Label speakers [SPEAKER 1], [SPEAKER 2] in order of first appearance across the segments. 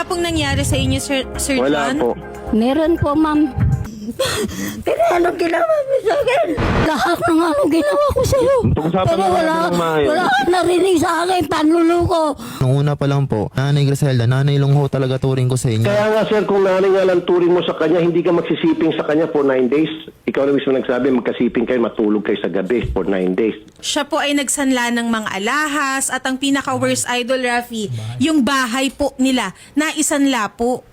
[SPEAKER 1] wala pong nangyari sa inyo, Sir
[SPEAKER 2] Wala
[SPEAKER 1] John?
[SPEAKER 2] po.
[SPEAKER 3] Meron po, ma'am. Pero anong ginawa mo sa akin? Lahat ng anong ginawa ko sa'yo.
[SPEAKER 2] Pag-usapan
[SPEAKER 3] Pero
[SPEAKER 2] natin
[SPEAKER 3] wala,
[SPEAKER 2] ng maayos.
[SPEAKER 3] wala kang narinig sa akin, panluluko.
[SPEAKER 4] Nung una pa lang po, Nanay Griselda, nanay lang ho talaga turing ko sa inyo.
[SPEAKER 2] Kaya nga sir, kung nanay nga lang turing mo sa kanya, hindi ka magsisiping sa kanya for 9 days. Ikaw na mismo nagsabi, magkasiping kayo, matulog kayo sa gabi for 9 days.
[SPEAKER 1] Siya po ay nagsanla ng mga alahas at ang pinaka-worst, Idol Rafi, yung bahay po nila na isanla po.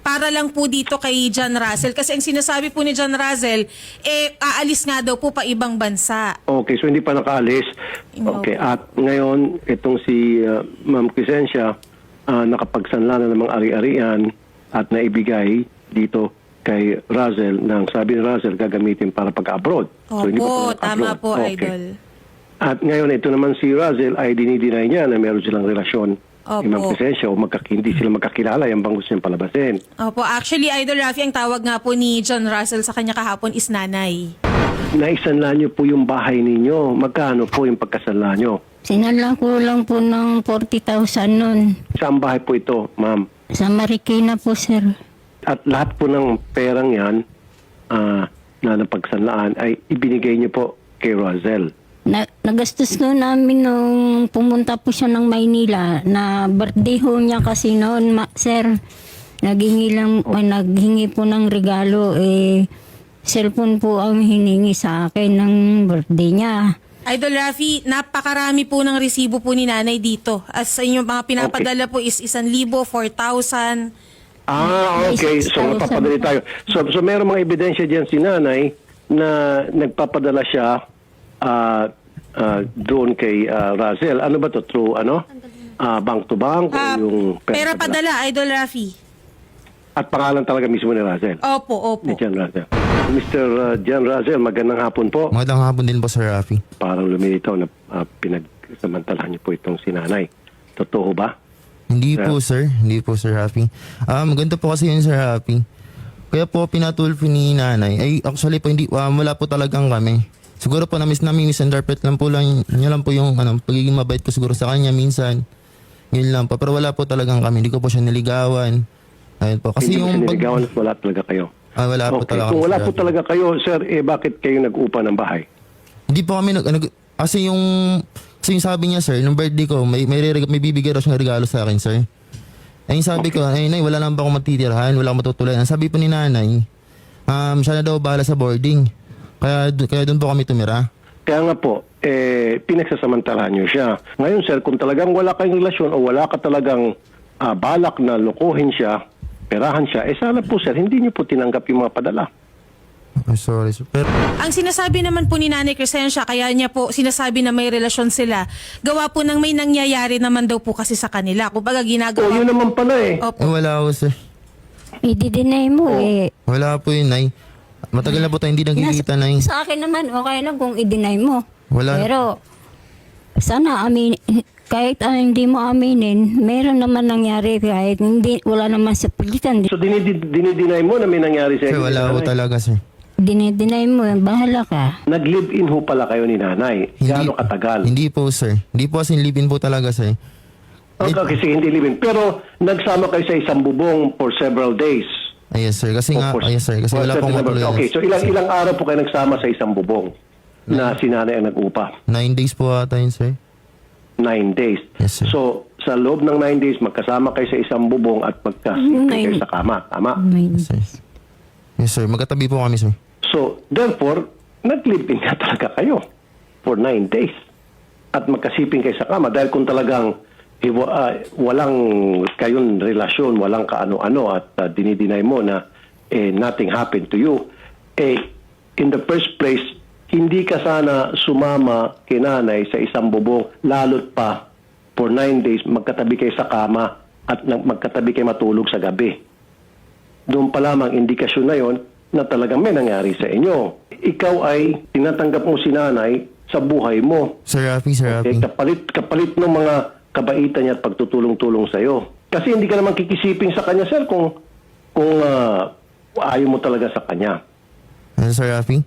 [SPEAKER 1] Para lang po dito kay John Russell. Kasi ang sinasabi po ni John Russell, aalis nga daw po pa ibang bansa.
[SPEAKER 2] Okay, so hindi pa nakaalis. Okay, at ngayon, itong si Ma'am Crescencia, nakapagsanla na ng mga ari-arian at naibigay dito kay Russell nang sabi ni Russell gagamitin para pag-abroad. hindi pa
[SPEAKER 1] Opo,
[SPEAKER 2] po
[SPEAKER 1] tama
[SPEAKER 2] naka-abroad.
[SPEAKER 1] po,
[SPEAKER 2] Okay.
[SPEAKER 1] Idol.
[SPEAKER 2] At ngayon, ito naman si Russell ay dinideny niya na meron silang relasyon ni Ma'am
[SPEAKER 1] Opo.
[SPEAKER 2] Crescencia o hindi sila magkakilala, yung bang gusto niyang palabasin.
[SPEAKER 1] Opo, actually, Idol Rafi, ang tawag nga po ni John Russell sa kanya kahapon is nanay.
[SPEAKER 2] Naisanla niyo po yung bahay ninyo. Magkano po yung pagkasanla niyo?
[SPEAKER 3] Sinala ko lang po ng 40,000 nun.
[SPEAKER 2] Saan bahay po ito, ma'am?
[SPEAKER 3] Sa Marikina po, sir.
[SPEAKER 2] At lahat po ng perang yan na napagsanlaan ay ibinigay niyo po kay Russell.
[SPEAKER 3] Nagastos ko namin nung pumunta po siya ng Maynila na birthday ho niya kasi noon, sir. Naghingi po ng regalo. Cellphone po ang hiningi sa akin ng birthday niya.
[SPEAKER 1] Idol Rafi, napakarami po ng resibo po ni nanay dito. As sa inyong mga pinapadala po is 1,000, 4,000.
[SPEAKER 2] Okay. So, mapapadali tayo. So meron mga ebidensya diyan si nanay na nagpapadala siya doon kay Russell. Ano ba to? Through bank to bank? O yung
[SPEAKER 1] Pera padala, Idol Rafi.
[SPEAKER 2] At pangalan talaga mismo ni Russell?
[SPEAKER 1] Opo.
[SPEAKER 2] Ni John Russell. Mr. John Russell, magandang hapon po.
[SPEAKER 4] Magandang hapon din po, Sir Rafi.
[SPEAKER 2] Parang lumilitaw na pinagsamantalahan niyo po itong sinanay. Totoo ba?
[SPEAKER 4] Hindi po, sir. Hindi po, Sir Rafi. Maganda po kasi yun, Sir Rafi. Kaya po, pinatulfo ni nanay. Ay, actually po, wala po talagang kami. Siguro po misinterpret lang po niya lang po yung pagiging mabait ko siguro sa kanya minsan. Yun lang po. Pero wala po talagang kami. Hindi ko po siya niligawan. Ayun po. Kasi
[SPEAKER 2] Hindi mo
[SPEAKER 4] yung
[SPEAKER 2] siniligawan at wala talaga kayo.
[SPEAKER 4] wala po
[SPEAKER 2] Okay.
[SPEAKER 4] talaga.
[SPEAKER 2] Kung wala
[SPEAKER 4] Sir
[SPEAKER 2] po
[SPEAKER 4] Rafi.
[SPEAKER 2] talaga kayo, sir, bakit kayo nag-upa ng bahay?
[SPEAKER 4] Hindi po kami kasi yung sabi niya, sir, nung birthday ko, may bibigyan raw siyang regalo sa akin, sir. Ay sabi ko, ay nay, wala lang ba akong matitirahan, wala akong matutulayan. Sabi po ni nanay, siya na daw bahala sa boarding. Kaya doon po kami tumira.
[SPEAKER 2] Kaya nga po, pinagsasamantalahan niyo siya. Ngayon, sir, kung talagang wala kayong relasyon o wala ka talagang balak na lokohin siya, perahan siya, sana po, sir, hindi niyo po tinanggap yung mga padala.
[SPEAKER 4] I'm sorry, sir. Pero,
[SPEAKER 1] Ang sinasabi naman po ni Nanay Crescencia, kaya niya po sinasabi na may relasyon sila, gawa po ng may nangyayari naman daw po kasi sa kanila. Kumbaga ginagawa.
[SPEAKER 2] Yun naman pala eh.
[SPEAKER 1] Opo.
[SPEAKER 4] wala po, sir.
[SPEAKER 3] I-deny mo
[SPEAKER 4] Wala po yun, nay. Matagal na po tayo hindi nagkikita, nay.
[SPEAKER 3] Sa akin naman, okay lang kung i-deny mo.
[SPEAKER 4] Wala.
[SPEAKER 3] Pero, sana kahit hindi mo aminin, meron naman nangyari kahit wala naman sa pilitan.
[SPEAKER 2] So, dinideny mo na may nangyari sa
[SPEAKER 4] Sir, wala po talaga, sir.
[SPEAKER 3] Dinideny mo, bahala ka.
[SPEAKER 2] Nag-live-in ho pala kayo ni nanay. Gaano katagal?
[SPEAKER 4] Hindi po, sir. Hindi po kasi live-in po talaga, sir.
[SPEAKER 2] Okay, kasi hindi live-in. Pero, nagsama kayo sa isang bubong for several days.
[SPEAKER 4] Yes, sir. Kasi yes, sir. Kasi
[SPEAKER 2] For
[SPEAKER 4] wala pong
[SPEAKER 2] several-
[SPEAKER 4] matuluyan.
[SPEAKER 2] Okay, so ilang araw po kayo nagsama sa isang bubong na si nanay ang nag-upa?
[SPEAKER 4] 9 days po ata yun, sir.
[SPEAKER 2] 9 days.
[SPEAKER 4] Yes, sir.
[SPEAKER 2] So, sa loob ng 9 days, magkasama kayo sa isang bubong at magkasipin kayo sa kama. Tama?
[SPEAKER 4] Yes, sir. Yes, sir. Magkatabi po kami, sir.
[SPEAKER 2] So, therefore, nag-live-in nga talaga kayo for 9 days. At magkasiping kayo sa kama. Dahil kung talagang walang kayong relasyon, walang kaano-ano at dinideny mo na nothing happened to you, in the first place, hindi ka sana sumama kay nanay sa isang bubong, lalo't pa for 9 days, magkatabi kayo sa kama at magkatabi kayo matulog sa gabi. Doon pa lamang indikasyon na yon na talagang may nangyari sa inyo. Ikaw ay tinatanggap mo si nanay sa buhay mo.
[SPEAKER 4] Sir Rafi, Sir Rafi.
[SPEAKER 2] Kapalit ng mga kabaitan niya at pagtutulong-tulong sa iyo. Kasi hindi ka naman kikisiping sa kanya, sir, kung ayaw mo talaga sa kanya.
[SPEAKER 4] Sir Rafi?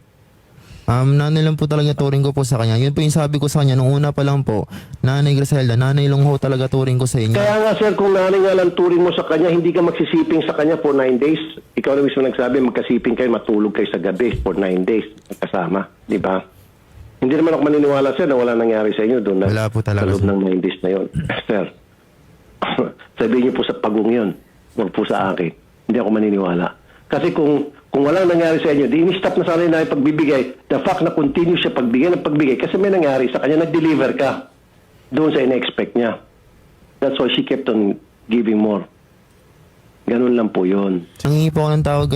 [SPEAKER 4] Nanay lang po talaga turing ko po sa kanya. Yun po yung sabi ko sa kanya nung una pa lang po, Nanay Griselda, nanay lang ho talaga turing ko sa inyo.
[SPEAKER 2] Kaya nga sir, kung nanay nga lang turing mo sa kanya, hindi ka magsisiping sa kanya for 9 days. Ikaw na mismo nagsabi, magkasiping kayo, matulog kayo sa gabi for 9 days. Kasama, di ba? Hindi naman ako maniniwala sir na wala nangyari sa inyo doon.
[SPEAKER 4] Wala po talaga,
[SPEAKER 2] Sa loob
[SPEAKER 4] sir.
[SPEAKER 2] ng 9 days na yun. Sir, sabihin niyo po sa pagong yun. Huwag po sa akin. Hindi ako maniniwala. Kasi kung walang nangyari sa inyo, di ini-stop na sana na yung pagbibigay. The fact na continue siya pagbigay ng pagbigay kasi may nangyari sa kanya, nag-deliver ka doon sa in-expect niya. That's why she kept on giving more. Ganun lang po yun.
[SPEAKER 4] Nangingi po ako ng tawad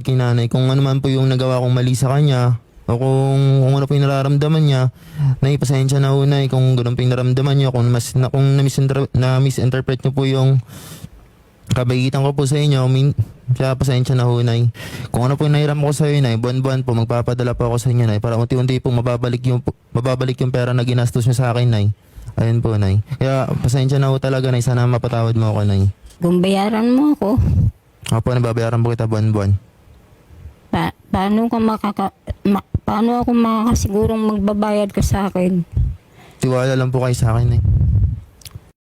[SPEAKER 4] kay nanay, kung ano man po yung nagawa kong mali sa kanya, o kung ano po yung nararamdaman niya, naipasensya na ho, Nay, kung gano'n po yung nararamdaman niya, kung na-misinterpret niyo po yung kabaitan ko po sa inyo, kaya pasensya na ho, Nay. Kung ano po yung nahiram ko sa iyo, Nay, buwan-buwan po, magpapadala po ako sa inyo, Nay, para unti-unti po mababalik yung pera na ginastos niyo sa akin, Nay. Ayun po, Nay. Kaya pasensya na ho talaga, Nay. Sana mapatawad mo ako, Nay.
[SPEAKER 3] Kung bayaran mo ako,
[SPEAKER 4] Opo, nababayaran po kita buwan-buwan.
[SPEAKER 3] paano ako makakasigurong magbabayad ka sa akin?
[SPEAKER 4] Tiwala lang po kayo sa akin, Nay.